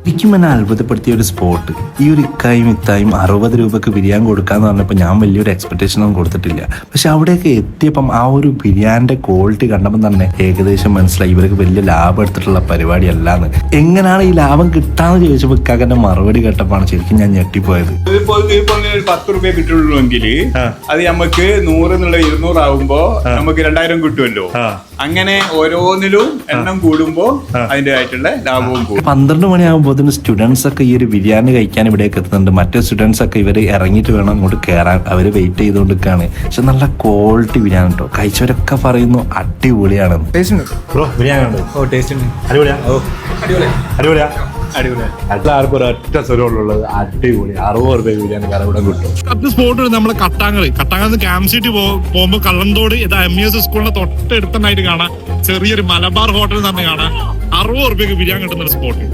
എനിക്കും എന്നെ അത്ഭുതപ്പെടുത്തിയ ഒരു സ്പോട്ട്. ഈ ഒരു ഇക്കായും ഇത്തായും 60 രൂപക്ക് ബിരിയാണി കൊടുക്കാന്ന് പറഞ്ഞപ്പോൾ ഞാൻ വലിയൊരു എക്സ്പെക്ടേഷൻ ഒന്നും കൊടുത്തിട്ടില്ല. പക്ഷെ അവിടെയൊക്കെ എത്തിയപ്പം ആ ഒരു ബിരിയാണിന്റെ ക്വാളിറ്റി കണ്ടപ്പോൾ തന്നെ ഏകദേശം മനസ്സിലായി ഇവർക്ക് വലിയ ലാഭം എടുത്തിട്ടുള്ള പരിപാടി അല്ലാന്ന്. എങ്ങനെയാണ് ഈ ലാഭം കിട്ടാന്ന് ചോദിച്ചപ്പോൾ ഇക്കാക്കന്റെ മറുപടി കേട്ടപ്പോഴാണ് ശരിക്കും ഞാൻ ഞെട്ടിപ്പോയത്. 10 രൂപ കിട്ടുള്ളൂവെങ്കിൽ അത് നമുക്ക് 100 എന്നുള്ള 200 ആവുമ്പോ നമുക്ക് 2000 കിട്ടുമല്ലോ. അങ്ങനെ ഓരോന്നിലും എണ്ണം കൂടുമ്പോ അതിൻ്റെതായിട്ടുള്ള ലാഭവും കൂടും. 12 മണിയാകുമ്പോൾ സ്റ്റുഡൻസ് ഒക്കെ ഈ ഒരു ബിരിയാണി കഴിക്കാൻ ഇവിടേക്ക് എത്തുന്നുണ്ട്. മറ്റേ സ്റ്റുഡൻസ് ഒക്കെ ഇവർ ഇറങ്ങിയിട്ട് വേണം അങ്ങോട്ട് കയറാൻ. അവർ വെയിറ്റ് ചെയ്തുകൊണ്ടിരിക്കുകയാണ്. പക്ഷെ നല്ല ക്വാളിറ്റി ബിരിയാണി കേട്ടോ. കഴിച്ചവരൊക്കെ പറയുന്നു അടിപൊളിയാണ്. എല്ലാവർക്കും ഒരൊറ്റ സ്വരമുള്ളത് അടിപൊളി. 60 രൂപ ബിരിയാണി വേറെ ഇവിടെ കിട്ടും. സ്പോട്ട് നമ്മളെ കട്ടാങ്ങൽ ക്യാമ്പ് സിറ്റി പോകുമ്പോൾ കള്ളന്തോട് MES സ്കൂളിന്റെ തൊട്ടടുത്തന്നായിട്ട് കാണാം ചെറിയൊരു മലബാർ ഹോട്ടൽ തന്നെ കാണാം. 60 രൂപയ്ക്ക് ബിരിയാണി കിട്ടുന്ന ഒരു സ്പോട്ട്.